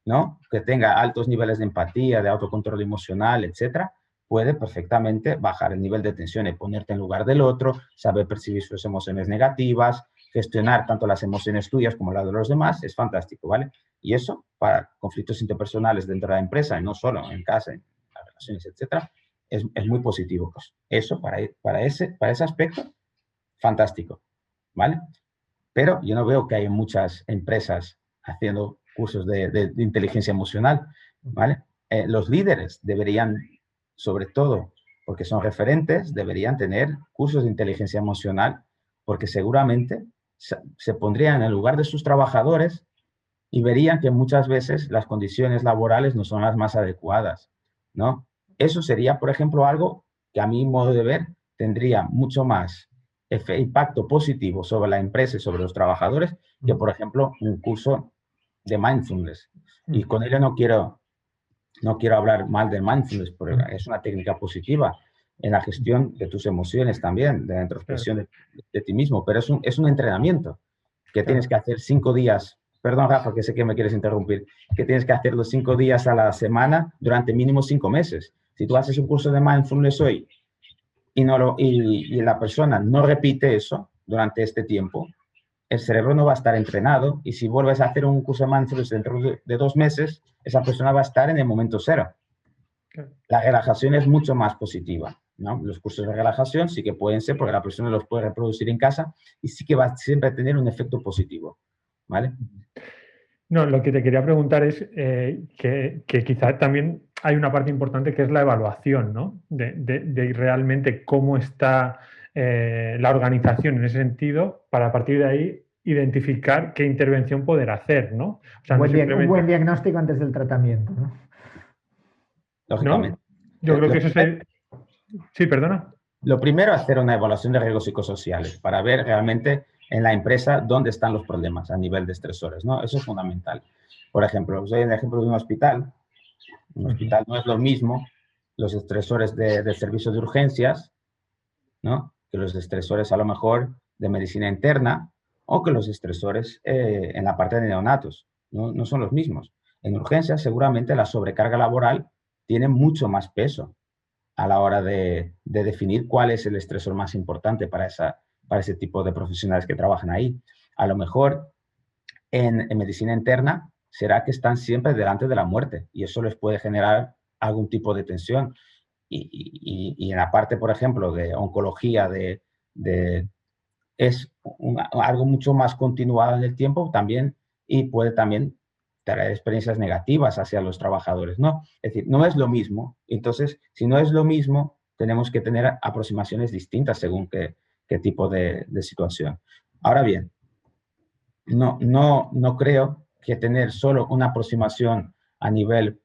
¿no? Que tenga altos niveles de empatía, de autocontrol emocional, etcétera, puede perfectamente bajar el nivel de tensión y ponerte en lugar del otro, saber percibir sus emociones negativas, gestionar tanto las emociones tuyas como las de los demás. Es fantástico, ¿vale? Y eso para conflictos interpersonales dentro de la empresa, y no solo en casa, en las relaciones, etcétera, es muy positivo. Pues eso, para ese aspecto, fantástico, ¿vale? Pero yo no veo que hay muchas empresas haciendo cursos de inteligencia emocional, ¿vale? Los líderes deberían, sobre todo porque son referentes, deberían tener cursos de inteligencia emocional, porque seguramente se pondrían en el lugar de sus trabajadores y verían que muchas veces las condiciones laborales no son las más adecuadas, ¿no? Eso sería, por ejemplo, algo que a mi modo de ver tendría mucho más impacto positivo sobre la empresa y sobre los trabajadores que, por ejemplo, un curso de mindfulness. Y con ello no quiero hablar mal de mindfulness, porque es una técnica positiva en la gestión de tus emociones también, de la introspección de ti mismo, pero es un entrenamiento que tienes que hacer 5 días. Perdón, Rafa, que sé que me quieres interrumpir, que tienes que hacerlo 5 días a la semana durante mínimo 5 meses. Si tú haces un curso de mindfulness hoy y la persona no repite eso durante este tiempo, el cerebro no va a estar entrenado, y si vuelves a hacer un curso de mindfulness dentro de 2 meses, esa persona va a estar en el momento cero. La relajación es mucho más positiva, ¿no? Los cursos de relajación sí que pueden ser, porque la persona los puede reproducir en casa y sí que va a siempre tener un efecto positivo, ¿vale? No, lo que te quería preguntar es que quizá también hay una parte importante que es la evaluación, ¿no? De realmente cómo está la organización en ese sentido, para a partir de ahí identificar qué intervención poder hacer, ¿no? O sea, no Un buen simplemente, diagnóstico antes del tratamiento, ¿no? ¿no? Lógicamente. Yo creo Lo que eso primero, es... Sí, perdona. lo primero es hacer una evaluación de riesgos psicosociales para ver realmente en la empresa dónde están los problemas a nivel de estresores, ¿no? Eso es fundamental. Por ejemplo, os doy el ejemplo de un hospital. Un Ujú. hospital no es lo mismo los estresores de servicios de urgencias, ¿no? Que los estresores a lo mejor de medicina interna o que los estresores en la parte de neonatos. No, no son los mismos. En urgencias seguramente la sobrecarga laboral tiene mucho más peso a la hora de definir cuál es el estresor más importante para ese tipo de profesionales que trabajan ahí. A lo mejor en medicina interna será que están siempre delante de la muerte y eso les puede generar algún tipo de tensión. Y en la parte, por ejemplo, de oncología, es algo mucho más continuado en el tiempo también y puede también traer experiencias negativas hacia los trabajadores, ¿no? Es decir, no es lo mismo. Entonces, si no es lo mismo, tenemos que tener aproximaciones distintas según qué tipo de situación. Ahora bien, no creo que tener solo una aproximación a nivel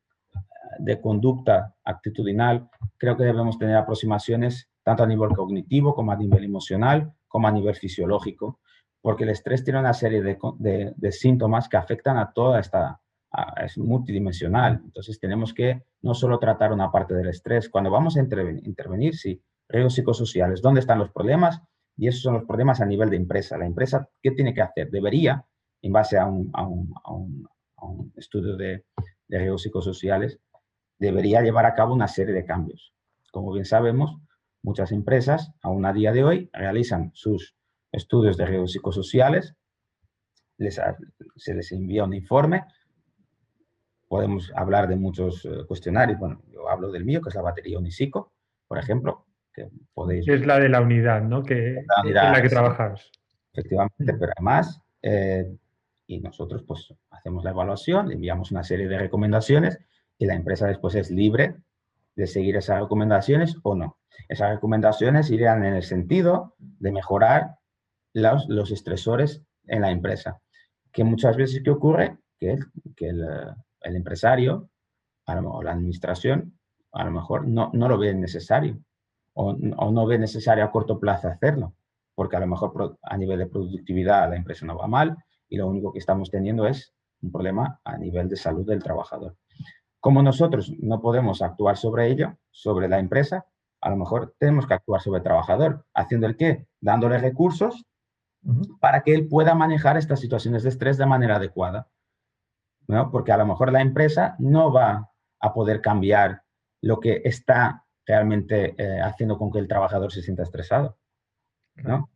de conducta actitudinal, creo que debemos tener aproximaciones tanto a nivel cognitivo como a nivel emocional, como a nivel fisiológico, porque el estrés tiene una serie de síntomas que afectan a toda esta, es multidimensional. Entonces tenemos que no solo tratar una parte del estrés, cuando vamos a intervenir, sí, riesgos psicosociales, ¿dónde están los problemas? Y esos son los problemas a nivel de empresa. La empresa, ¿qué tiene que hacer? Debería, en base a un estudio de riesgos psicosociales, debería llevar a cabo una serie de cambios. Como bien sabemos, muchas empresas, aún a día de hoy, realizan sus estudios de riesgos psicosociales, se les envía un informe, podemos hablar de muchos cuestionarios, bueno, yo hablo del mío, que es la batería Unipsico, por ejemplo, que podéis... Es la de la unidad, ¿no? La En la unidad, que sí, trabajas. efectivamente, pero además, y nosotros pues hacemos la evaluación, le enviamos una serie de recomendaciones y la empresa después es libre de seguir esas recomendaciones o no. Esas recomendaciones irían en el sentido de mejorar los estresores en la empresa. Que muchas veces, ¿qué ocurre? Que el empresario o la administración a lo mejor no lo ve necesario o no ve necesario a corto plazo hacerlo, porque a lo mejor a nivel de productividad la empresa no va mal y lo único que estamos teniendo es un problema a nivel de salud del trabajador. Como nosotros no podemos actuar sobre ello, sobre la empresa, a lo mejor tenemos que actuar sobre el trabajador. ¿Haciendo el qué? Dándole recursos para que él pueda manejar estas situaciones de estrés de manera adecuada, ¿no? Porque a lo mejor la empresa no va a poder cambiar lo que está realmente haciendo con que el trabajador se sienta estresado, Claro. ¿no?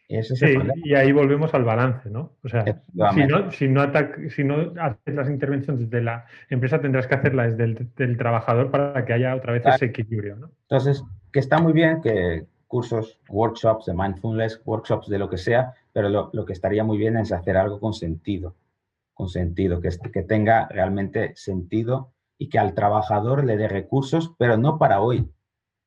Ese es el Sí, problema. y ahí volvemos al balance, ¿no? O sea, Efectivamente. si no haces las intervenciones desde la empresa, tendrás que hacerlas desde del trabajador para que haya otra vez ese equilibrio, ¿no? Entonces, que está muy bien que cursos, workshops de mindfulness, workshops de lo que sea, pero lo que estaría muy bien es hacer algo con sentido, que tenga realmente sentido y que al trabajador le dé recursos, pero no para hoy,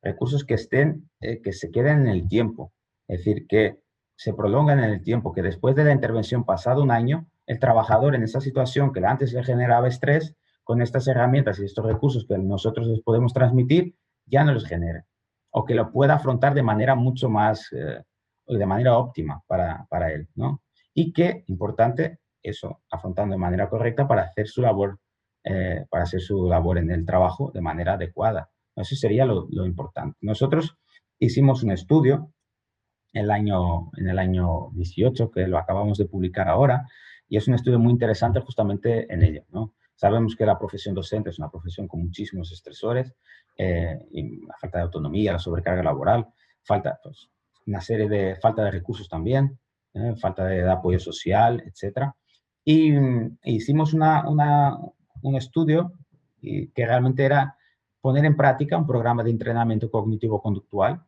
recursos que estén, que se queden en el tiempo, es decir, que se prolongan en el tiempo, que después de la intervención pasado un año, el trabajador en esa situación que antes le generaba estrés, con estas herramientas y estos recursos que nosotros les podemos transmitir, ya no los genere, o que lo pueda afrontar de manera mucho más, de manera óptima para él, ¿no? Y que, importante, eso, afrontando de manera correcta para hacer su labor en el trabajo de manera adecuada. Eso sería lo importante. Nosotros hicimos un estudio en el año 18, que lo acabamos de publicar ahora, y es un estudio muy interesante justamente en ello, ¿no? Sabemos que la profesión docente es una profesión con muchísimos estresores, y la falta de autonomía, la sobrecarga laboral, pues, falta de recursos también, falta de apoyo social, etcétera. Y hicimos un estudio que realmente era poner en práctica un programa de entrenamiento cognitivo-conductual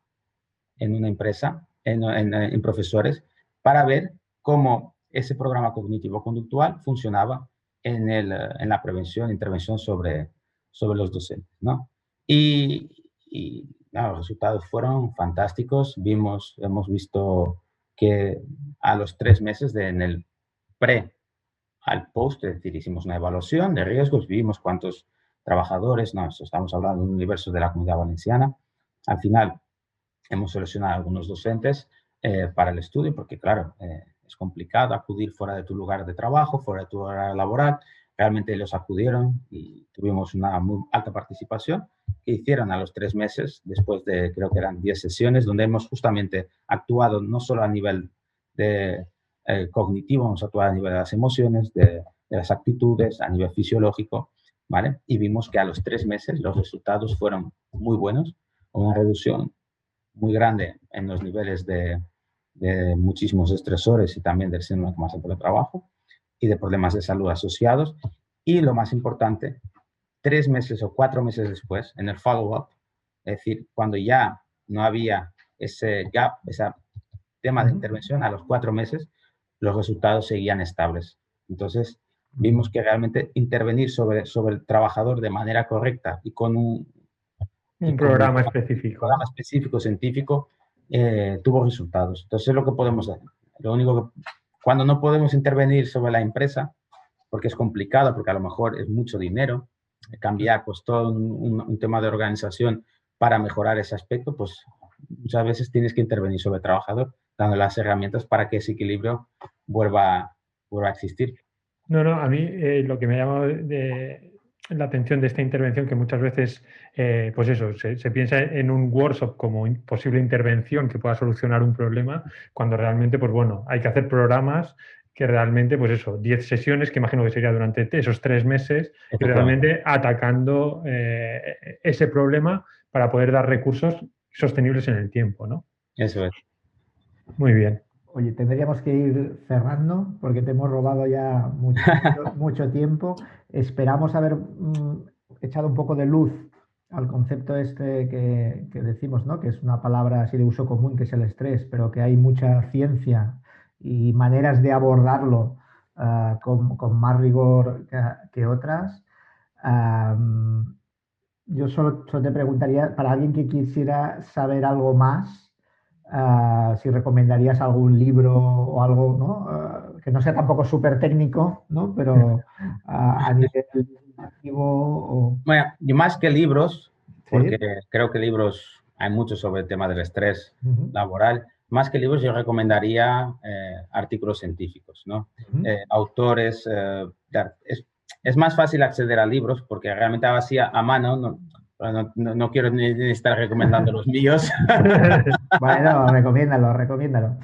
en una empresa, en profesores, para ver cómo ese programa cognitivo-conductual funcionaba en la prevención, intervención sobre los docentes, ¿no? No, los resultados fueron fantásticos. Hemos visto que a los 3 meses en el pre al post, es decir, hicimos una evaluación de riesgos, vimos cuántos trabajadores, no, estamos hablando de un universo de la Comunidad Valenciana. Al final hemos seleccionado a algunos docentes para el estudio, porque claro, es complicado acudir fuera de tu lugar de trabajo, fuera de tu horario laboral. Realmente ellos acudieron y tuvimos una muy alta participación que hicieron a los 3 meses, después de, creo que eran 10 sesiones, donde hemos justamente actuado no solo a nivel de cognitivo, hemos actuado a nivel de las emociones, de las actitudes, a nivel fisiológico, ¿vale? Y vimos que a los 3 meses los resultados fueron muy buenos, una reducción muy grande en los niveles de muchísimos estresores y también del síndrome que más por el trabajo y de problemas de salud asociados. Y lo más importante, 3 meses o 4 meses después, en el follow-up, es decir, cuando ya no había ese gap, ese tema de intervención, a los 4 meses, los resultados seguían estables. Entonces, vimos que realmente intervenir sobre el trabajador de manera correcta y con un programa específico. Programa específico científico tuvo resultados. Entonces, lo que podemos hacer. Lo único que, cuando no podemos intervenir sobre la empresa, porque es complicado, porque a lo mejor es mucho dinero, cambiar pues todo un tema de organización para mejorar ese aspecto, pues muchas veces tienes que intervenir sobre el trabajador, dando las herramientas para que ese equilibrio vuelva a existir. No, a mí lo que me ha llamado la atención de esta intervención, que muchas veces, pues eso, se piensa en un workshop como posible intervención que pueda solucionar un problema, cuando realmente, pues bueno, hay que hacer programas que realmente, pues eso, 10 sesiones, que imagino que sería durante esos 3 meses, y realmente atacando ese problema para poder dar recursos sostenibles en el tiempo, ¿no? Eso es. Muy bien. Oye, tendríamos que ir cerrando porque te hemos robado ya mucho tiempo. Esperamos haber echado un poco de luz al concepto este que decimos, ¿no? Que es una palabra así de uso común, que es el estrés, pero que hay mucha ciencia y maneras de abordarlo con más rigor que otras. Yo solo te preguntaría, para alguien que quisiera saber algo más, si recomendarías algún libro o algo, ¿no? Que no sea tampoco súper técnico, ¿no? Pero a nivel activo. Bueno, y más que libros, porque creo que libros hay mucho sobre el tema del estrés laboral. Más que libros, yo recomendaría artículos científicos, ¿no? Autores. Es más fácil acceder a libros porque realmente así a mano no quiero ni estar recomendando los míos. Bueno, recomiéndalo.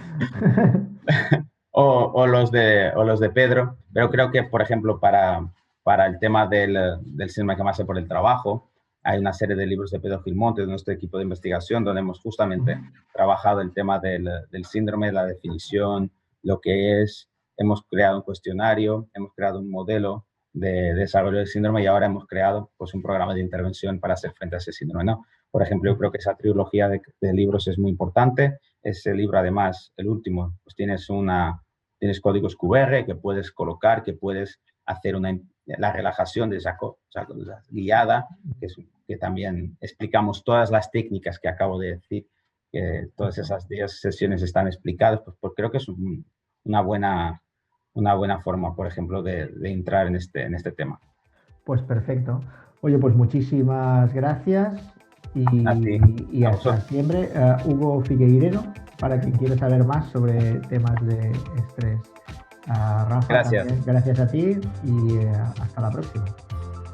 o los de Pedro, pero creo que, por ejemplo, para el tema del síndrome que más por el trabajo, hay una serie de libros de Pedro Gilmonte, de nuestro equipo de investigación, donde hemos justamente trabajado el tema del síndrome, la definición, lo que es. Hemos creado un cuestionario, hemos creado un modelo de desarrollo del síndrome y ahora hemos creado pues, un programa de intervención para hacer frente a ese síndrome, ¿no? Por ejemplo, yo creo que esa trilogía de libros es muy importante. Ese libro, además, el último, pues tienes códigos QR que puedes colocar, que puedes hacer la relajación de esa guiada, que también explicamos todas las técnicas que acabo de decir, que todas esas 10 sesiones están explicadas, pues creo que es una buena forma, por ejemplo, de entrar en este tema. Pues perfecto. Oye, pues muchísimas gracias y hasta septiembre. Hugo Figueirero, para quien quiera saber más sobre temas de estrés. Rafa, gracias. También, gracias a ti y hasta la próxima.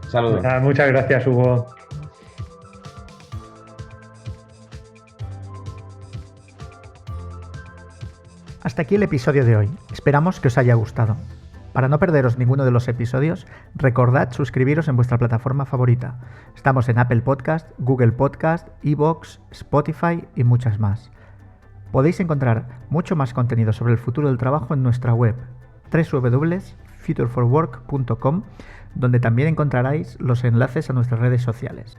Saludos. Muchas gracias, Hugo. Hasta aquí el episodio de hoy. Esperamos que os haya gustado. Para no perderos ninguno de los episodios, recordad suscribiros en vuestra plataforma favorita. Estamos en Apple Podcast, Google Podcast, iVoox, Spotify y muchas más. Podéis encontrar mucho más contenido sobre el futuro del trabajo en nuestra web www.futureforwork.com, donde también encontraréis los enlaces a nuestras redes sociales.